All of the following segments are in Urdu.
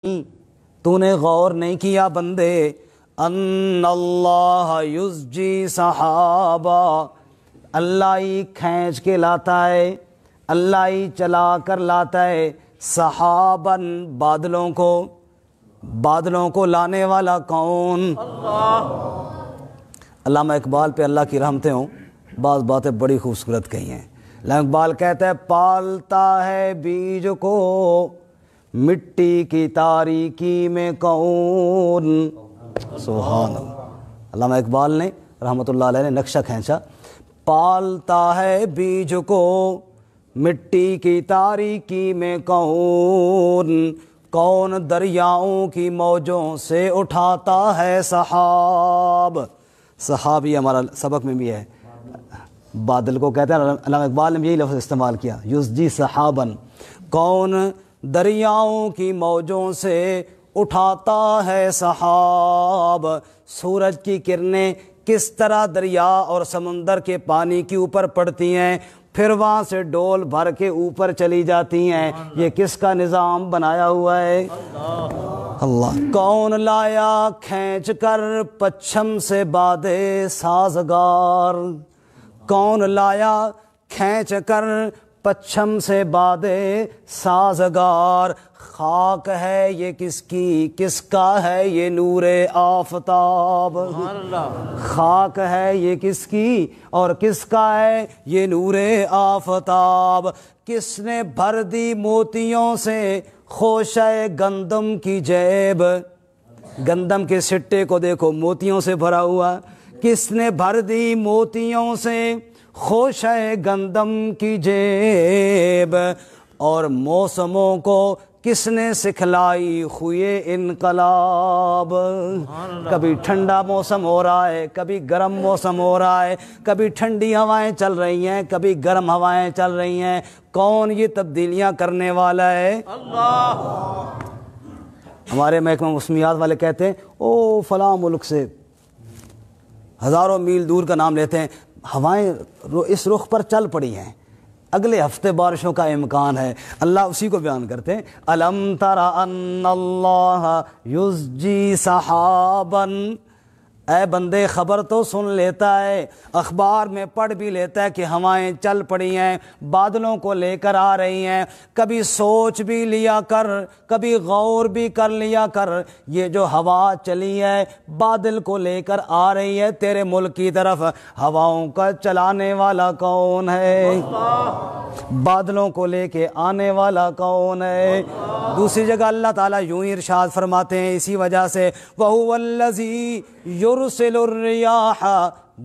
تو نے غور نہیں کیا بندے ان اللہ یزجی صحابہ، اللہ ہی کھینچ کے لاتا ہے، اللہ ہی چلا کر لاتا ہے صحاباً بادلوں کو، بادلوں کو لانے والا کون؟ علامہ اقبال پہ اللہ کی رحمتیں ہوں، بعض باتیں بڑی خوبصورت کہی ہیں۔ علامہ اقبال کہتا ہے پالتا ہے بیج کو مٹی کی تاریکی میں کون؟ سبحان اللہ۔ علامہ اقبال نے رحمۃ اللہ علیہ نے نقشہ کھینچا، پالتا ہے بیج کو مٹی کی تاریکی میں کون، کون دریاؤں کی موجوں سے اٹھاتا ہے سحاب۔ سحاب یہ ہمارا سبق میں بھی ہے، بادل کو کہتے ہیں، علامہ اقبال نے بھی یہی لفظ استعمال کیا، یزجی صحاباً، کون دریاؤں کی موجوں سے اٹھاتا ہے سحاب۔ سورج کی کرنیں کس طرح دریا اور سمندر کے پانی کے اوپر پڑتی ہیں، پھر وہاں سے ڈول بھر کے اوپر چلی جاتی ہیں، یہ کس کا نظام بنایا ہوا ہے؟ اللہ۔ کون لایا کھینچ کر پچھم سے بادے سازگار، کون لایا کھینچ کر پچھم سے بادے سازگار، خاک ہے یہ کس کی، کس کا ہے یہ نور آفتاب، خاک ہے یہ کس کی اور کس کا ہے یہ نور آفتاب، کس نے بھر دی موتیوں سے خوشہ گندم کی جیب، گندم کے سٹے کو دیکھو موتیوں سے بھرا ہوا، کس نے بھر دی موتیوں سے خوشہ گندم کی جیب، اور موسموں کو کس نے سکھلائی خوئے انقلاب، کبھی ٹھنڈا موسم ہو رہا ہے، کبھی گرم موسم ہو رہا ہے، کبھی ٹھنڈی ہوائیں چل رہی ہیں، کبھی گرم ہوائیں چل رہی ہیں، کون یہ تبدیلیاں کرنے والا ہے؟ اللہ۔ ہمارے محکمہ موسمیات والے کہتے ہیں او فلاں ملک سے ہزاروں میل دور کا نام لیتے ہیں، ہوائیں اس رخ پر چل پڑی ہیں، اگلے ہفتے بارشوں کا امکان ہے۔ اللہ اسی کو بیان کرتے ہیں، الم تر ان اللہ یزجی صحاباً، اے بندے خبر تو سن لیتا ہے، اخبار میں پڑھ بھی لیتا ہے کہ ہوائیں چل پڑی ہیں، بادلوں کو لے کر آ رہی ہیں، کبھی سوچ بھی لیا کر، کبھی غور بھی کر لیا کر، یہ جو ہوا چلی ہے بادل کو لے کر آ رہی ہے تیرے ملک کی طرف، ہواؤں کا چلانے والا کون ہے؟ بادلوں کو لے کے آنے والا کون ہے؟ دوسری جگہ اللہ تعالیٰ یوں ہی ارشاد فرماتے ہیں اسی وجہ سے، وَهُوَ الَّذِي يُرْسِلُ الرِّيَاحَ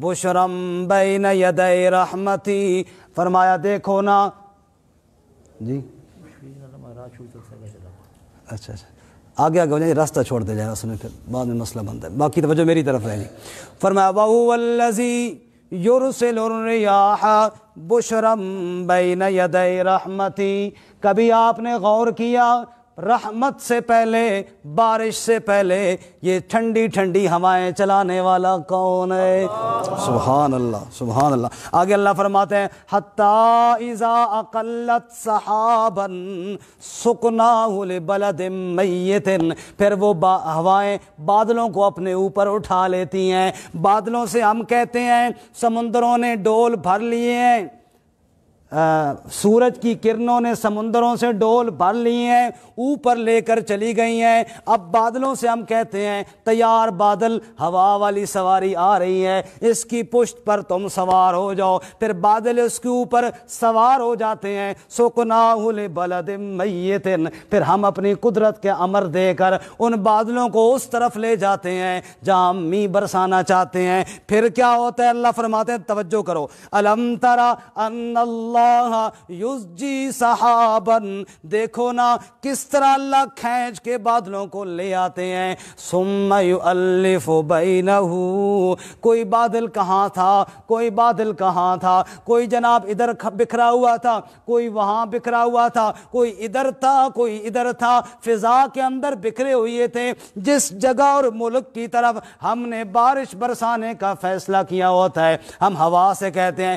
بُشْرًا بَيْنَ يَدَيْ رَحْمَتِهِ، فرمایا دیکھو نا جی اچھا آگے ہو جائیں، راستہ چھوڑ دے جائے اس میں، پھر بعد میں مسئلہ بنتا ہے، باقی توجہ میری طرف رہے گی۔ فرمایا وَهُوَ الَّذِي یرسل الریاح بشرا بین یدی رحمتی، کبھی آپ نے غور کیا رحمت سے پہلے، بارش سے پہلے یہ ٹھنڈی ٹھنڈی ہوائیں چلانے والا کون ہے؟ سبحان اللہ سبحان اللہ۔ آگے اللہ فرماتے ہیں حتی اذا اقلت سحابا سقناہ لبلد میت، پھر وہ ہوائیں بادلوں کو اپنے اوپر اٹھا لیتی ہیں، بادلوں سے ہم کہتے ہیں سمندروں نے ڈول بھر لیے ہیں، سورج کی کرنوں نے سمندروں سے ڈول بھر لی ہیں، اوپر لے کر چلی گئی ہیں، اب بادلوں سے ہم کہتے ہیں تیار بادل، ہوا والی سواری آ رہی ہے، اس کی پشت پر تم سوار ہو جاؤ، پھر بادل اس کے اوپر سوار ہو جاتے ہیں، سقناہ لبلد میت، پھر ہم اپنی قدرت کے امر دے کر ان بادلوں کو اس طرف لے جاتے ہیں جہاں ہم می برسانا چاہتے ہیں، پھر کیا ہوتا ہے؟ اللہ فرماتے ہیں توجہ کرو، الم ترى ان اللہ یزجی صحابا، دیکھو نا کس طرح اللہ کھینچ کے بادلوں کو لے آتے ہیں، ثم یؤلف بینہ، کوئی بادل کہاں تھا، کوئی بادل کہاں تھا، کوئی جناب ادھر بکھرا ہوا تھا، کوئی وہاں بکھرا ہوا تھا، کوئی ادھر تھا کوئی ادھر تھا، فضا کے اندر بکھرے ہوئے تھے، جس جگہ اور ملک کی طرف ہم نے بارش برسانے کا فیصلہ کیا ہوتا ہے، ہم ہوا سے کہتے ہیں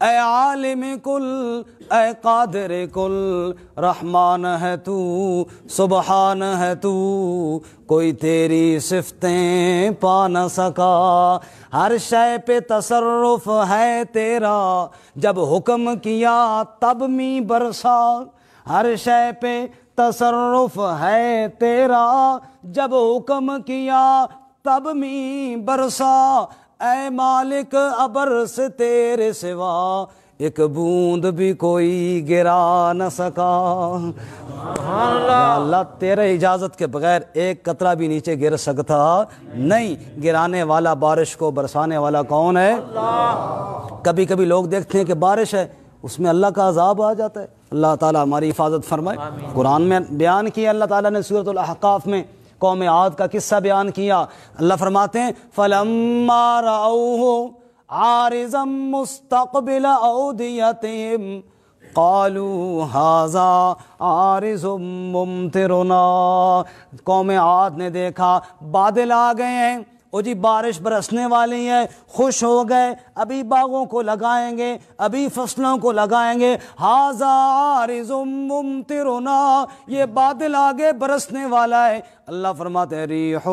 اے عالم کل اے قادر کل، رحمان ہے تو سبحان ہے تو، کوئی تیری صفتیں پا نہ سکا، ہر شے پہ تصرف ہے تیرا، جب حکم کیا تب می برسا، ہر شے پہ تصرف ہے تیرا، جب حکم کیا تب می برسا، اے مالک ابر سے تیرے سوا، ایک بوند بھی کوئی گرا نہ سکا۔ یا اللہ تیرے اجازت کے بغیر ایک قطرہ بھی نیچے گر سکتا نہیں۔ گرانے والا بارش کو برسانے والا کون ہے؟ کبھی کبھی لوگ دیکھتے ہیں کہ بارش ہے اس میں اللہ کا عذاب آ جاتا ہے، اللہ تعالیٰ ہماری حفاظت فرمائے۔ قرآن میں بیان کیا اللہ تعالیٰ نے سورۃ الاحقاف میں قوم عاد کا قصہ بیان کیا۔ اللہ فرماتے ہیں فَلَمَّا رَأَوْهُ عَارِضًا مُسْتَقْبِلَ أَوْدِيَتِهِمْ قَالُوا هَذَا عَارِضٌ مُمْطِرُنَا، قوم عاد نے دیکھا بادل آ گئے ہیں، او جی بارش برسنے والی ہے، خوش ہو گئے، ابھی باغوں کو لگائیں گے، ابھی فصلوں کو لگائیں گے۔ ھذا عارض ممطرنا، یہ بادل آگے برسنے والا ہے۔ اللہ فرماتے ہیں ریح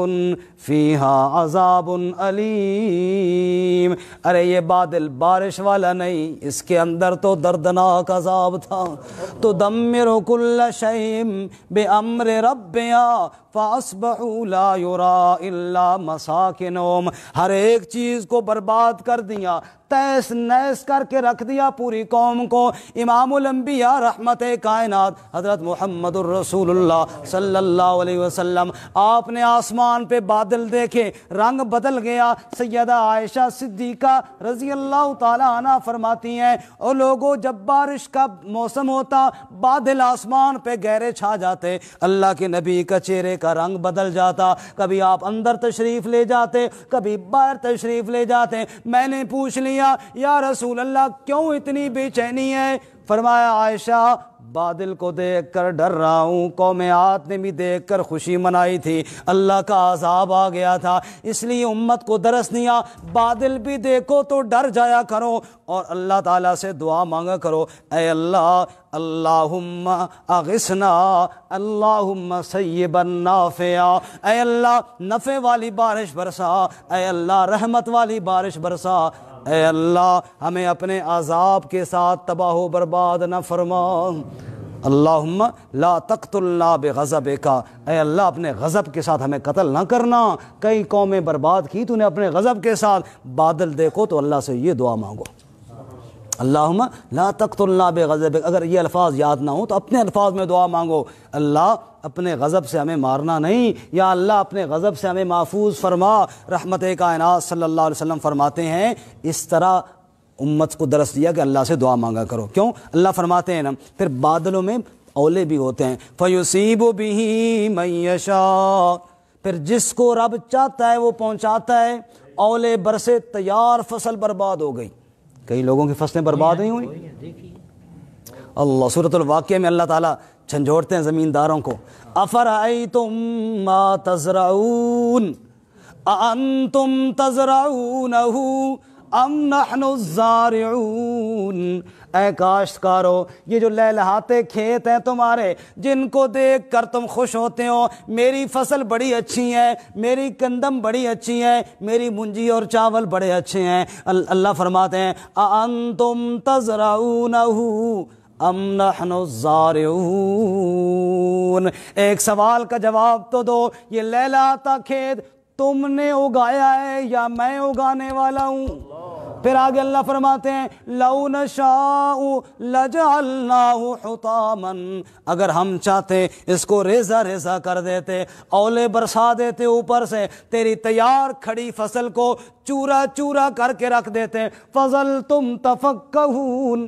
فیہا عذاب علیم، ارے یہ بادل بارش والا نہیں، اس کے اندر تو دردناک عذاب تھا۔ تدمر کل شیء بامر ربها فاصبحوا لا یری الا مساکنہم، ہر ایک چیز کو برباد کر دیا، تیس نیس کر کے رکھ دیا پوری قوم کو۔ امام الانبیاء رحمت کائنات حضرت محمد الرسول اللہ صلی اللہ علیہ وسلم، آپ نے آسمان پہ بادل دیکھے، رنگ بدل گیا۔ سیدہ عائشہ صدیقہ رضی اللہ تعالی عنہ فرماتی ہیں اور لوگوں جب بارش کا موسم ہوتا بادل آسمان پہ گہرے چھا جاتے، اللہ کے نبی کا چہرے کا رنگ بدل جاتا، کبھی آپ اندر تشریف لے جاتے کبھی باہر تشریف لے جاتے۔ میں نے پوچھ لیا یا رسول اللہ کیوں اتنی بے چینی ہے؟ فرمایا عائشہ بادل کو دیکھ کر ڈر رہا ہوں، قوم عاد نے بھی دیکھ کر خوشی منائی تھی، اللہ کا عذاب آ گیا تھا، اس لیے امت کو درس دیا بادل بھی دیکھو تو ڈر جایا کرو اور اللہ تعالیٰ سے دعا مانگا کرو، اے اللہ اللہم اغثنا اللہم سیبا نافعا، اے اللہ نفع والی بارش برسا، اے اللہ رحمت والی بارش برسا، اے اللہ ہمیں اپنے عذاب کے ساتھ تباہ و برباد نہ فرما۔ اللہم لا تقتلنا بغضبک، اے اللہ اپنے غضب کے ساتھ ہمیں قتل نہ کرنا، کئی قومیں برباد کی تو نے اپنے غضب کے ساتھ۔ بادل دیکھو تو اللہ سے یہ دعا مانگو اللہم لا تقتلنا بغضبک، اگر یہ الفاظ یاد نہ ہوں تو اپنے الفاظ میں دعا مانگو، اللہ اپنے غضب سے ہمیں مارنا نہیں، یا اللہ اپنے غضب سے ہمیں محفوظ فرما۔ رحمت کائنات صلی اللہ علیہ وسلم فرماتے ہیں اس طرح امت کو درس دیا کہ اللہ سے دعا مانگا کرو۔ کیوں؟ اللہ فرماتے ہیں نا پھر بادلوں میں اولے بھی ہوتے ہیں، فَيُصِيبُ بِهِ مَن يَشَاءُ، پھر جس کو رب چاہتا ہے وہ پہنچاتا ہے۔ اولے برسے تیار فصل برباد ہو گئی، کئی لوگوں کی فصلیں برباد نہیں ہوئی۔ اللہ سورۃ الواقعہ میں اللہ تعالیٰ جھنجھوڑتے ہیں زمینداروں کو، افرأیتم ما تزرعون اانتم تزرعونہ ام نحن الزارعون، اے کاشتکارو یہ جو لہلہاتے کھیت ہیں تمہارے جن کو دیکھ کر تم خوش ہوتے ہو، میری فصل بڑی اچھی ہے، میری گندم بڑی اچھی ہے، میری منجی اور چاول بڑے اچھے ہیں، اللہ فرماتے ہیں اانتم تزرعونہ ام نحن الزارعون، ایک سوال کا جواب تو دو، یہ لہلہاتا کھیت تم نے اگایا ہے یا میں اگانے والا ہوں؟ پھر آگے اللہ فرماتے ہیں لَوْ نَشَاءُ لَجَعَلْنَاهُ حُطَامًا، اگر ہم چاہتے اس کو ریزہ ریزہ کر دیتے، اولے برسا دیتے اوپر سے، تیری تیار کھڑی فصل کو چورا چورا کر کے رکھ دیتے، فَظَلْتُمْ تَفَكَّهُونَ،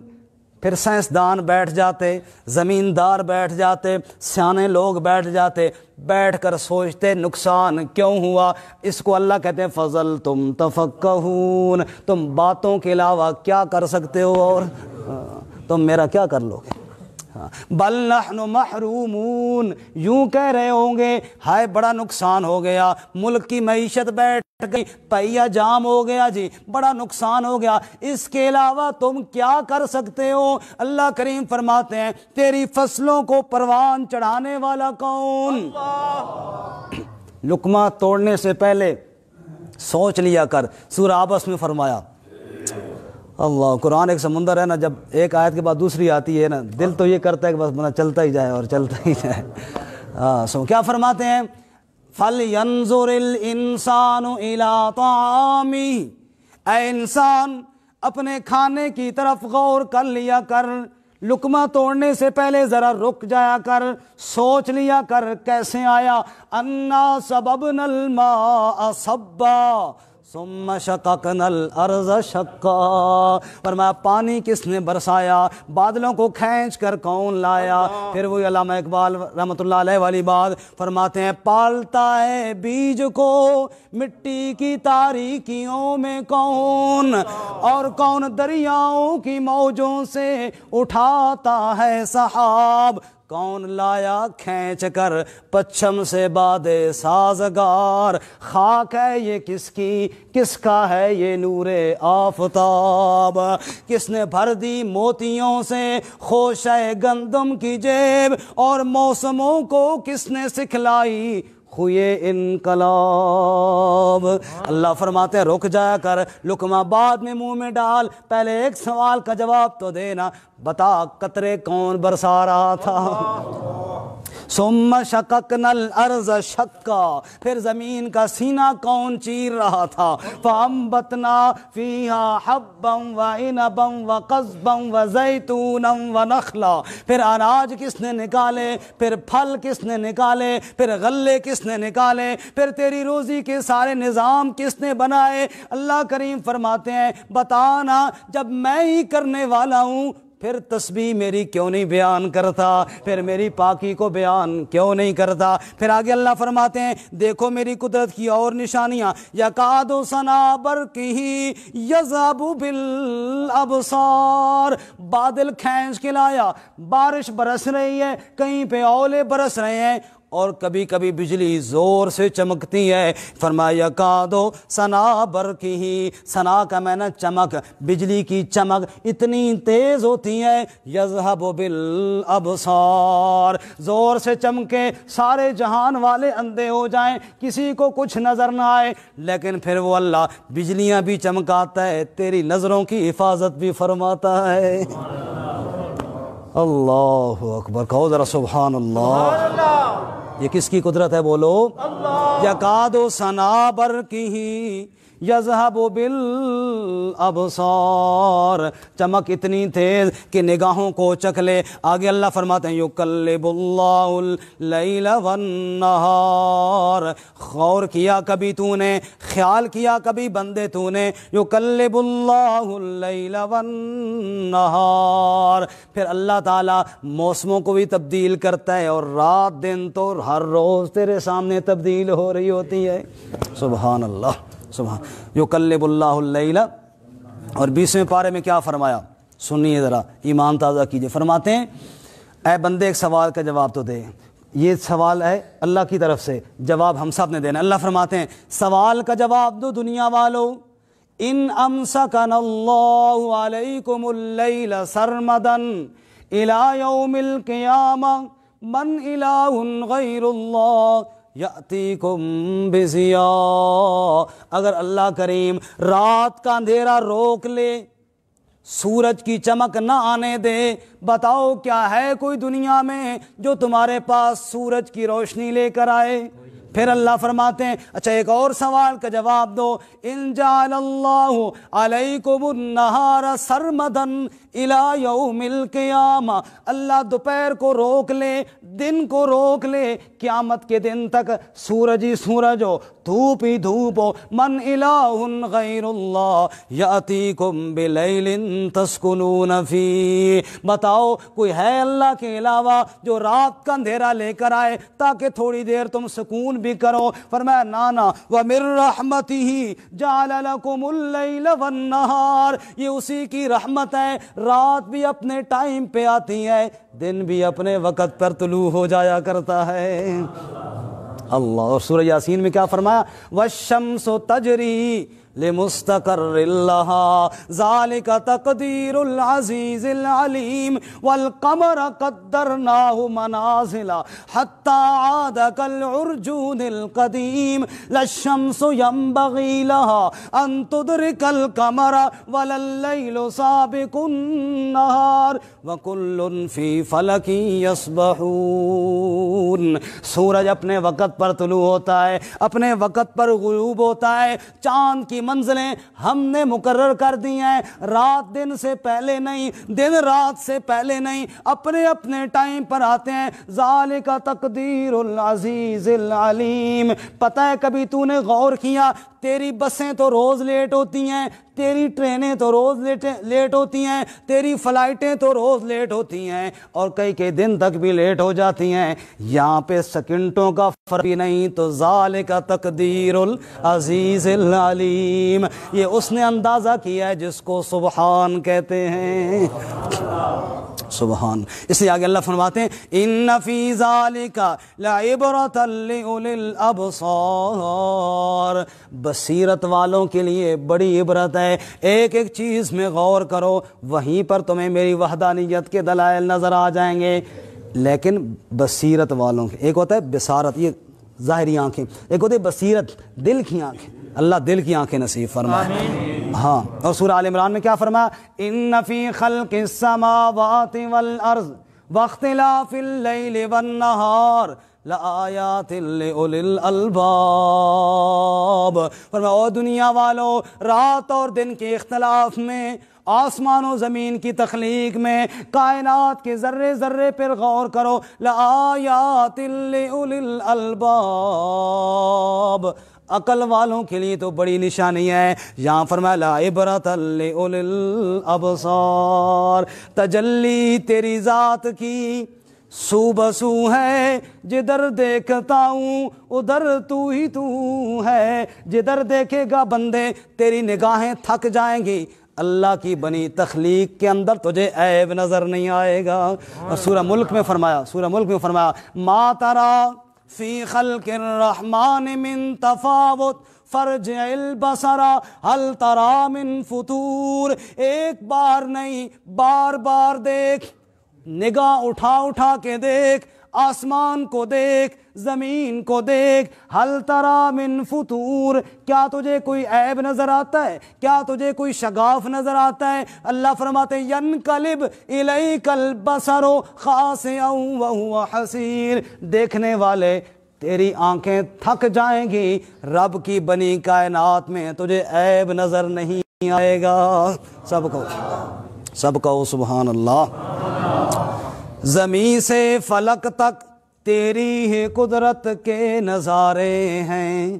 پھر سائنسدان بیٹھ جاتے، زمیندار بیٹھ جاتے، سیانے لوگ بیٹھ جاتے، بیٹھ کر سوچتے نقصان کیوں ہوا۔ اس کو اللہ کہتے ہیں فَظَلْتُمْ تَفَكَّهُونَ، تم باتوں کے علاوہ کیا کر سکتے ہو اور تم میرا کیا کر لو گے؟ بل نحن محرومون، یوں کہہ رہے ہوں گے ہائے بڑا نقصان ہو گیا، ملک کی معیشت بیٹھ گئی, پہیا جام ہو گیا جی, بڑا نقصان ہو گیا, اس کے علاوہ تم کیا کر سکتے ہو؟ اللہ کریم فرماتے ہیں تیری فصلوں کو پروان چڑھانے والا کون؟ لقمہ توڑنے سے پہلے سوچ لیا کر. سورہ عبس میں فرمایا, اللہ, قرآن ایک سمندر ہے نا, جب ایک آیت کے بعد دوسری آتی ہے نا, دل تو یہ کرتا ہے کہ بس بنا چلتا ہی جائے اور چلتا ہی جائے. کیا فرماتے ہیں؟ فَلْيَنْظُرِ الْإِنسَانُ إِلَىٰ طَعَامِهِ, اے انسان اپنے کھانے کی طرف غور کر لیا کر, لقمہ توڑنے سے پہلے ذرا رک جایا کر, سوچ لیا کر کیسے آیا. اَنَّا سَبَبْنَا الْمَاءَ صَبًّا ثم شققنا الارض شقا, فرمایا پانی کس نے برسایا, بادلوں کو کھینچ کر کون لایا. پھر وہی علامہ اقبال رحمۃ اللہ علیہ والی بات فرماتے ہیں, پالتا ہے بیج کو مٹی کی تاریکیوں میں کون, اور کون دریاؤں کی موجوں سے اٹھاتا ہے سحاب, کون لایا کھینچ کر پچھم سے باد سازگار. خاک ہے یہ کس کی, کس کا ہے یہ نور آفتاب, کس نے بھر دی موتیوں سے خوشہ گندم کی جیب, اور موسموں کو کس نے سکھلائی خوئے انقلاب. اللہ فرماتے ہیں رک جایا کر, لقمہ بعد میں منہ میں ڈال, پہلے ایک سوال کا جواب تو دینا, بتا قطرے کون برسا رہا تھا؟ ثم شققنا الارض شقا, پھر زمین کا سینہ کون چیر رہا تھا؟ فانبتنا فیہا حبا وعنبا وقضبا وزیتونا ونخلا, پھر اناج کس نے نکالے, پھر پھل کس نے نکالے, پھر غلے کس نے نکالے, پھر تیری روزی کے سارے نظام کس نے بنائے. اللہ کریم فرماتے ہیں بتانا, جب میں ہی کرنے والا ہوں پھر تسبیح میری کیوں نہیں بیان کرتا, پھر میری پاکی کو بیان کیوں نہیں کرتا. پھر آگے اللہ فرماتے ہیں دیکھو میری قدرت کی اور نشانیاں, یکاد ثنا برقہ یذہب بالابصار, بادل کھینچ کے لایا, بارش برس رہی ہے, کہیں پہ اولے برس رہے ہیں, اور کبھی کبھی بجلی زور سے چمکتی ہے. فرمایا یکادو ثنا برقہ, ثنا کا معنی چمک, بجلی کی چمک اتنی تیز ہوتی ہے, یذہب بالابصار, زور سے چمکے سارے جہان والے اندھے ہو جائیں, کسی کو کچھ نظر نہ آئے, لیکن پھر وہ اللہ بجلیاں بھی چمکاتا ہے, تیری نظروں کی حفاظت بھی فرماتا ہے. اللہ اکبر, کہو ذرا سبحان اللہ. یہ کس کی قدرت ہے بولو؟ یکاد ثنا برقہ یذہب بالابصار, چمک اتنی تیز کہ نگاہوں کو چکھ لے. آگے اللہ فرماتے ہیں یقلب اللہ اللیل والنہار, غور کیا کبھی تو نے, خیال کیا کبھی بندے تو نے, یقلب اللہ اللیل والنہار, پھر اللہ تعالیٰ موسموں کو بھی تبدیل کرتا ہے, اور رات دن تو ہر روز تیرے سامنے تبدیل ہو رہی ہوتی ہے. سبحان اللہ سبحان. یقلب اللہ اللیل, اور 20ویں پارے میں کیا فرمایا سنیے ذرا, ایمان تازہ کیجئے. فرماتے ہیں اے بندے ایک سوال کا جواب تو دے, یہ سوال ہے اللہ کی طرف سے, جواب ہم سب نے دینا. اللہ فرماتے ہیں سوال کا جواب دو دنیا والو, ان امسکنا اللہ علیکم اللیل سرمدا الی یوم القیامہ من الہ غیر اللہ یأتیکم بضیاء, اگر اللہ کریم رات کا اندھیرا روک لے, سورج کی چمک نہ آنے دے, بتاؤ کیا ہے کوئی دنیا میں جو تمہارے پاس سورج کی روشنی لے کر آئے؟ پھر اللہ فرماتے ہیں اچھا ایک اور سوال کا جواب دو, ان جعل اللہ علیکم النہار سرمدا الی یوم القیامہ, اللہ دوپہر کو روک لے, دن کو روک لے, قیامت کے دن تک سورج ہی سورج ہو, دھوپ ہی دھوپ ہو, من الہ غیر اللہ یأتیکم بلیل تسکنون فی, بتاؤ کوئی ہے اللہ کے علاوہ جو رات کا اندھیرا لے کر آئے تاکہ تھوڑی دیر تم سکون بھی کرو؟ فرمایا نانا, وَمِن رَحْمَتِهِ جَعَلَ لَكُمُ اللَّيْلَ وَالنَّهَارَ, یہ اسی کی رحمت ہے, رات بھی اپنے ٹائم پہ آتی ہے, دن بھی اپنے وقت پر طلوع ہو جایا کرتا ہے. اللہ. اور سورہ یاسین میں کیا فرمایا؟ والشمس تجری لمستقر لها ذالک تقدیر العزیز العلیم والقمر قدرناه منازل حتی عاد كالعرجون القدیم لا الشمس ينبغي لها ان تدرك القمر ولا الليل سابق النهار وكل في فلك يسبحون. سورج اپنے وقت پر طلوع ہوتا ہے، اپنے وقت پر غروب ہوتا ہے. چاند کی منزلیں ہم نے مقرر کر دی ہیں، رات دن سے پہلے نہیں، دن رات سے پہلے نہیں، اپنے اپنے ٹائم پر آتے ہیں. ذالک تقدیر العزیز العلیم. پتہ ہے کبھی تو نے غور کیا تیری بسیں تو روز لیٹ ہوتی ہیں، تیری ٹرینیں تو روز لیٹ ہوتی ہیں، تیری فلائٹیں تو روز لیٹ ہوتی ہیں، اور کئی دن تک بھی لیٹ ہو جاتی ہیں. یہاں پہ سیکنڈوں کا فرق بھی نہیں. تو ذالک تقدیر العزیز العلیم. یہ اس نے اندازہ کیا ہے جس کو سبحان کہتے ہیں. سبحان. اس لیے آگے اللہ فرماتے ہیں ان فی ذالک لعبرۃ لأولی الابصار. بصیرت والوں کے لیے بڑی عبرت ہے. ایک ایک چیز میں غور کرو، وہیں پر تمہیں میری وحدانیت کے دلائل نظر آ جائیں گے. لیکن بصیرت والوں کے، ایک ہوتا ہے بصارت، یہ ظاہری آنکھیں، ایک ہوتی ہے بصیرت، دل کی آنکھیں. اللہ دل کی آنکھیں نصیب فرمائے. ہاں. اور سورہ آل عمران میں کیا فرمایا؟ ان فی خلق السماوات والارض واختلاف اللیل والنہار لآیات لأولی الالباب. فرمایا او دنیا والو، رات اور دن کے اختلاف میں، آسمان و زمین کی تخلیق میں، کائنات کے ذرے ذرے پر غور کرو. لآیات لأولی الالباب. عقل والوں کے لیے تو بڑی نشانی ہے. یہاں فرمایا لا عبرۃ لأولی الابصار. تجلی تیری ذات کی سو بسو ہے، جدھر دیکھتا ہوں ادھر تو ہی تو ہے. جدھر دیکھے گا بندے تیری نگاہیں تھک جائیں گی. اللہ کی بنی تخلیق کے اندر تجھے عیب نظر نہیں آئے گا. اور سورہ ملک میں فرمایا ما ترى فی خلق الرحمن من تفاوت فرجع البصر هل ترى من فطور. ایک بار نہیں، بار بار دیکھ، نگاہ اٹھا کے دیکھ، آسمان کو دیکھ، زمین کو دیکھ. ہل ترى من فطور. کیا تجھے کوئی عیب نظر آتا ہے؟ کیا تجھے کوئی شگاف نظر آتا ہے؟ اللہ فرماتے ہیں ینقلب الیک البصر خاسئا وهو حسیر. دیکھنے والے تیری آنکھیں تھک جائیں گی، رب کی بنی کائنات میں تجھے عیب نظر نہیں آئے گا. سب کہو سبحان اللہ. زمین سے فلک تک تیری ہی قدرت کے نظارے ہیں.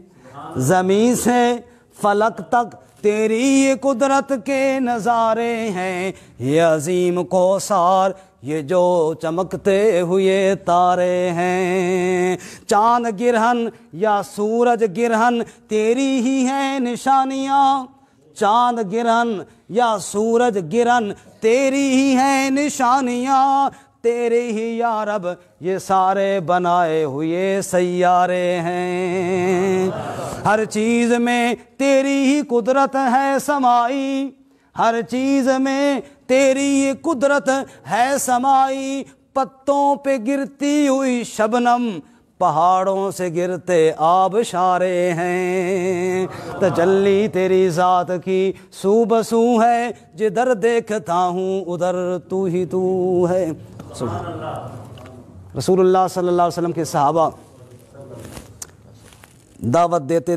زمین سے فلک تک تیری قدرت کے نظارے ہیں. یہ عظیم کوثر، یہ جو چمکتے ہوئے تارے ہیں. چاند گرہن یا سورج گرہن تیری ہی ہیں نشانیاں. چاند گرہن یا سورج گرہن تیری ہی ہیں نشانیاں. تیرے ہی یا رب یہ سارے بنائے ہوئے سیارے ہیں. ہر چیز میں تیری ہی قدرت ہے سمائی. ہر چیز میں تیری ہی قدرت ہے سمائی. پتوں پہ گرتی ہوئی شبنم، پہاڑوں سے گرتے آبشارے ہیں. تجلی تیری ذات کی سو بسو ہے، جدھر دیکھتا ہوں ادھر تو ہی تو ہے. سبحان اللہ. رسول اللہ صلی اللہ علیہ وسلم کے صحابہ دعوت دیتے